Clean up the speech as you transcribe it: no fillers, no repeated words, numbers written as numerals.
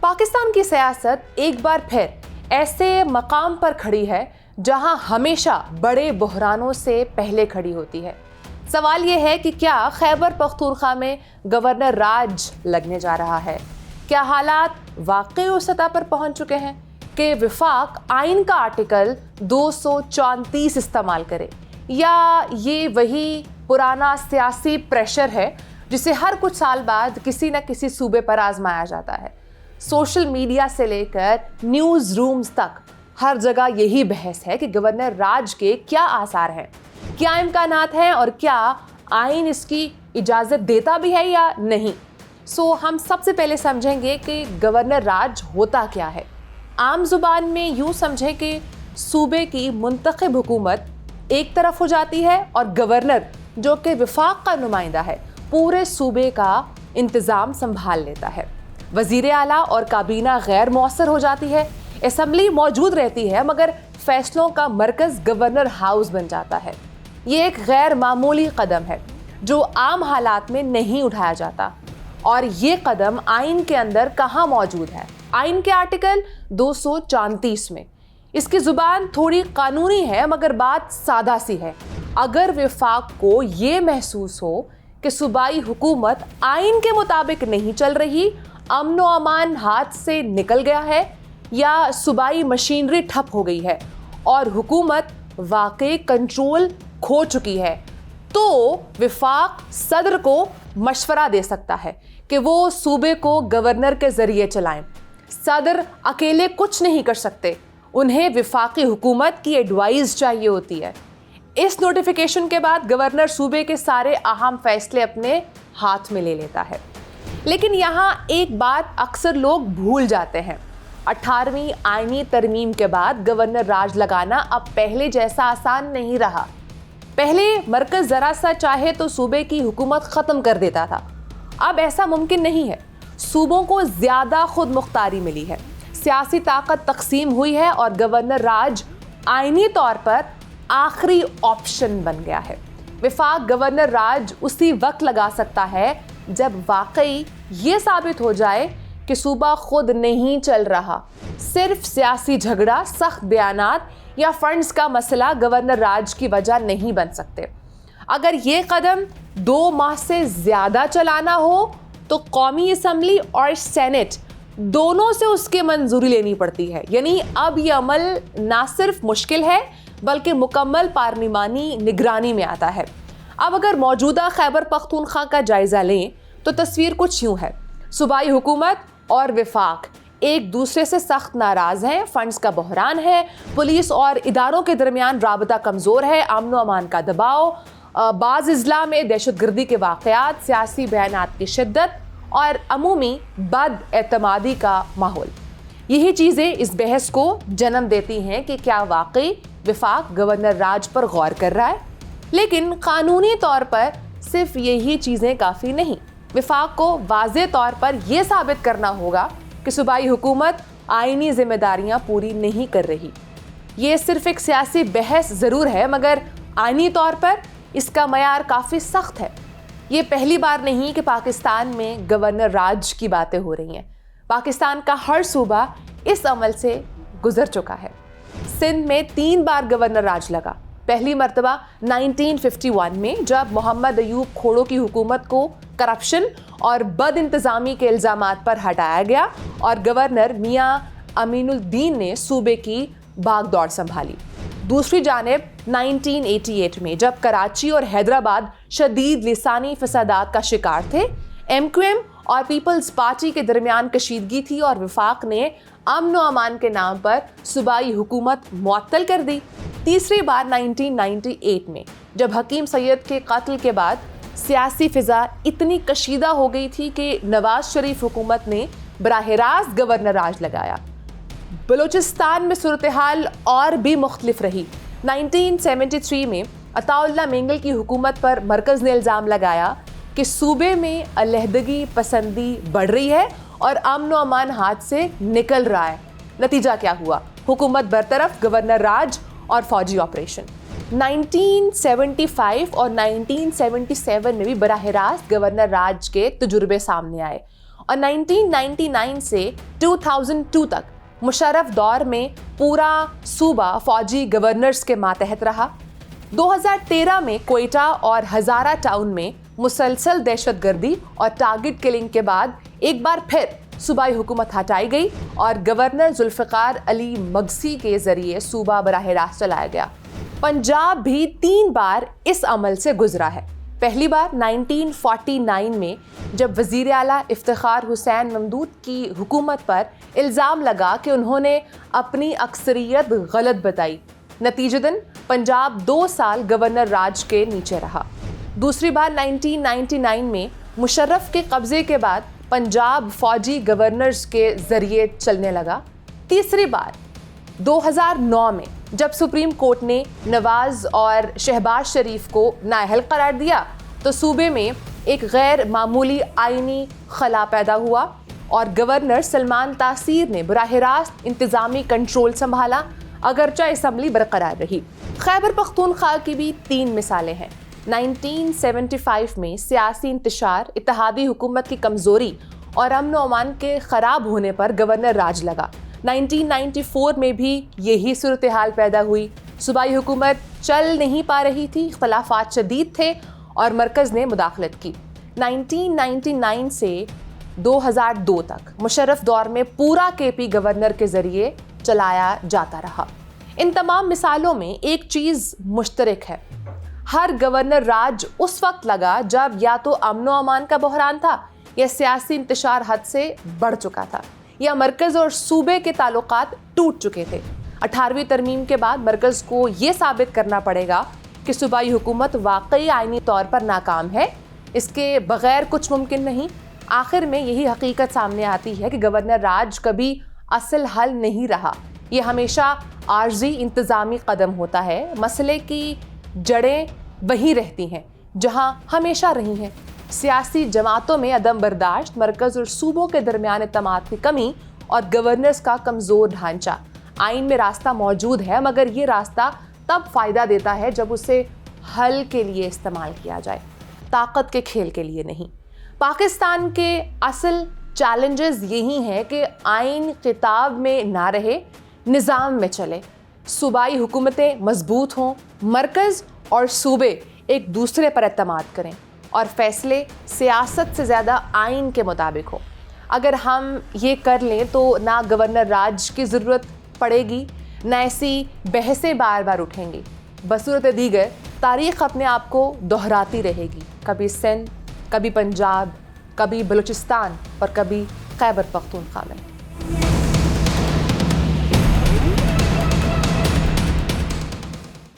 पाकिस्तान की सियासत एक बार फिर ऐसे मकाम पर खड़ी है जहां हमेशा बड़े बहरानों से पहले खड़ी होती है। सवाल ये है कि क्या खैबर पख्तूनख्वा में गवर्नर राज लगने जा रहा है? क्या हालात वाकई उस सतह पर पहुंच चुके हैं कि वफाक आइन का आर्टिकल 234 इस्तेमाल करे, या ये वही पुराना सियासी प्रेशर है जिसे हर कुछ साल बाद किसी न किसी सूबे पर आजमाया जाता है? सोशल मीडिया से लेकर न्यूज़ रूम्स तक हर जगह यही बहस है कि गवर्नर राज के क्या आसार हैं, क्या इम्कानात हैं और क्या आइन इसकी इजाज़त देता भी है या नहीं। हम सबसे पहले समझेंगे कि गवर्नर राज होता क्या है। आम जुबान में यूँ समझें कि सूबे की मुंतखब हुकूमत एक तरफ हो जाती है और गवर्नर, जो कि वफाक का नुमाइंदा है, पूरे सूबे का इंतज़ाम संभाल लेता है। वज़ीर आला और काबीना गैर मौसर हो जाती है, असम्बली मौजूद रहती है मगर फैसलों का मरकज़ गवर्नर हाउस बन जाता है। ये एक गैर मामूली कदम है जो आम हालात में नहीं उठाया जाता, और ये कदम आइन के अंदर कहाँ मौजूद है? आइन के आर्टिकल 234 में। इसकी ज़ुबान थोड़ी कानूनी है मगर बात सादा सी है। अगर वफाक को ये महसूस हो कि सूबाई हुकूमत आइन के मुताबिक नहीं चल रही, अमन व अमान हाथ से निकल गया है, या सूबाई मशीनरी ठप हो गई है और हुकूमत वाकई कंट्रोल खो चुकी है, तो वफाक सदर को मशवरा दे सकता है कि वो सूबे को गवर्नर के ज़रिए चलाएं। सदर अकेले कुछ नहीं कर सकते, उन्हें वफाकी हुकूमत की एडवाइस चाहिए होती है। इस नोटिफिकेशन के बाद गवर्नर सूबे के सारे अहम फैसले अपने हाथ में ले लेता है। लेकिन यहाँ एक बात अक्सर लोग भूल जाते हैं। 18वीं आईनी तरमीम के बाद गवर्नर राज लगाना अब पहले जैसा आसान नहीं रहा। पहले मरकज़ ज़रा सा चाहे तो सूबे की हुकूमत ख़त्म कर देता था, अब ऐसा मुमकिन नहीं है। सूबों को ज़्यादा खुद मुख्तारी मिली है, सियासी ताकत तकसीम हुई है और गवर्नर राज आइनी तौर पर आखिरी ऑप्शन बन गया है। वफाक गवर्नर राज उसी वक्त लगा सकता है जब वाकई ये साबित हो जाए कि सूबा खुद नहीं चल रहा। सिर्फ सियासी झगड़ा, सख्त बयानात या फंड्स का मसला गवर्नर राज की वजह नहीं बन सकते। अगर ये कदम 2 माह से ज़्यादा चलाना हो तो कौमी असम्बली और सेनेट दोनों से उसके मंजूरी लेनी पड़ती है। यानी अब ये अमल ना सिर्फ मुश्किल है बल्कि मुकम्मल पार्लिमानी निगरानी में आता है। अब अगर मौजूदा खैबर पख्तूनख्वा का जायज़ा लें तो तस्वीर कुछ यूँ है। सूबाई हुकूमत और वफाक एक दूसरे से सख्त नाराज़ हैं, फंड्स का बहरान है, पुलिस और इदारों के दरमियान राबता कमज़ोर है, अमन व अमान का दबाव, बाज़ अज़ला में दहशतगर्दी के वाक़यात, सियासी बयानात की शिद्दत और अमूमी बदएतमादी का माहौल। यही चीज़ें इस बहस को जन्म देती हैं कि क्या वाकई वफाक गवर्नर राज पर गौर कर रहा है। लेकिन कानूनी तौर पर सिर्फ यही चीज़ें काफ़ी नहीं। वफाक को वाज़े तौर पर यह साबित करना होगा कि सूबाई हुकूमत आइनी जिम्मेदारियां पूरी नहीं कर रही। ये सिर्फ एक सियासी बहस ज़रूर है मगर आइनी तौर पर इसका मयार काफ़ी सख्त है। ये पहली बार नहीं कि पाकिस्तान में गवर्नर राज की बातें हो रही हैं। पाकिस्तान का हर सूबा इस अमल से गुजर चुका है। सिंध में 3 बार गवर्नर राज लगा। पहली मरतबा 1951 में जब मोहम्मद अयूब खोड़ो की हुकूमत को करप्शन और बद इंतज़ामी के इल्ज़ामात पर हटाया गया और गवर्नर मियाँ अमीनुद्दीन ने सूबे की भागदौड़ संभाली। दूसरी जानिब 1988 में जब कराची और हैदराबाद शदीद लिसानी फसादात का शिकार थे, MQM और पीपल्स पार्टी के दरमियान कशीदगी थी और वफाक ने अमन व अमान के नाम पर सूबाई हुकूमत मुअत्तल कर दी। तीसरी बार 1998 में जब हकीम सैयद के कत्ल के बाद सियासी फ़िज़ा इतनी कशीदा हो गई थी कि नवाज शरीफ हुकूमत ने बराह रास्त गवर्नर राज लगाया। बलूचिस्तान में सूरत हाल और भी मुख्तलिफ रही। 1973 में अताउल्लाह मेंगल की हुकूमत पर मरकज़ ने इल्ज़ाम लगाया कि सूबे में अलहदगी पसंदी बढ़ रही है और अमन व अमान हाथ से निकल रहा है। नतीजा क्या हुआ? हुकूमत बरतरफ, गवर्नर राज और फौजी ऑपरेशन। 1975 और 1977 में भी बराह रास्त गवर्नर राज के तजुर्बे सामने आए اور 1999 سے 2002 تک مشرف دور میں پورا صوبہ فوجی گورنرز کے ماتحت رہا۔ 2013 میں کوئٹہ اور ہزارہ ٹاؤن میں مسلسل دہشت گردی اور ٹارگٹ کلنگ کے بعد ایک بار پھر صوبائی حکومت ہٹائی گئی اور گورنر ذوالفقار علی مگسی کے ذریعے صوبہ براہ راست چلایا گیا۔ پنجاب بھی 3 بار اس عمل سے گزرا ہے۔ پہلی بار 1949 میں جب وزیر اعلیٰ افتخار حسین ممدود کی حکومت پر الزام لگا کہ انہوں نے اپنی اکثریت غلط بتائی، نتیجتاً پنجاب 2 سال گورنر راج کے نیچے رہا۔ دوسری بار 1999 میں مشرف کے قبضے کے بعد پنجاب فوجی گورنرز کے ذریعے چلنے لگا۔ تیسری بار 2009 میں جب سپریم کورٹ نے نواز اور شہباز شریف کو نااہل قرار دیا تو صوبے میں ایک غیر معمولی آئینی خلا پیدا ہوا اور گورنر سلمان تاثیر نے براہ راست انتظامی کنٹرول سنبھالا، اگرچہ اسمبلی برقرار رہی۔ خیبر پختونخوا کی بھی 3 مثالیں ہیں۔ 1975 میں سیاسی انتشار، اتحادی حکومت کی کمزوری اور امن و امان کے خراب ہونے پر گورنر راج لگا۔ 1994 میں بھی یہی صورتحال پیدا ہوئی۔ صوبائی حکومت چل نہیں پا رہی تھی، اختلافات شدید تھے اور مرکز نے مداخلت کی۔ 1999 سے 2002 تک مشرف دور میں پورا KP گورنر کے ذریعے چلایا جاتا رہا۔ ان تمام مثالوں میں ایک چیز مشترک ہے، ہر گورنر راج اس وقت لگا جب یا تو امن و امان کا بحران تھا یا سیاسی انتشار حد سے بڑھ چکا تھا یا مرکز اور صوبے کے تعلقات ٹوٹ چکے تھے۔ 18ویں ترمیم کے بعد مرکز کو یہ ثابت کرنا پڑے گا کہ صوبائی حکومت واقعی آئینی طور پر ناکام ہے، اس کے بغیر کچھ ممکن نہیں۔ آخر میں یہی حقیقت سامنے آتی ہے کہ گورنر راج کبھی اصل حل نہیں رہا، یہ ہمیشہ عارضی انتظامی قدم ہوتا ہے۔ مسئلے کی جڑیں وہی رہتی ہیں جہاں ہمیشہ رہی ہیں، سیاسی جماعتوں میں عدم برداشت، مرکز اور صوبوں کے درمیان اعتماد کی کمی اور گورننس کا کمزور ڈھانچہ۔ آئین میں راستہ موجود ہے مگر یہ راستہ تب فائدہ دیتا ہے جب اسے حل کے لیے استعمال کیا جائے، طاقت کے کھیل کے لیے نہیں۔ پاکستان کے اصل چیلنجز یہی ہیں کہ آئین کتاب میں نہ رہے، نظام میں چلے، صوبائی حکومتیں مضبوط ہوں، مرکز اور صوبے ایک دوسرے پر اعتماد کریں اور فیصلے سیاست سے زیادہ آئین کے مطابق ہوں۔ اگر ہم یہ کر لیں تو نہ گورنر راج کی ضرورت پڑے گی، نہ ایسی بحثیں بار بار اٹھیں گی۔ بصورت دیگر تاریخ اپنے آپ کو دہراتی رہے گی، کبھی سندھ، کبھی پنجاب، کبھی بلوچستان اور کبھی خیبر پختونخوا میں۔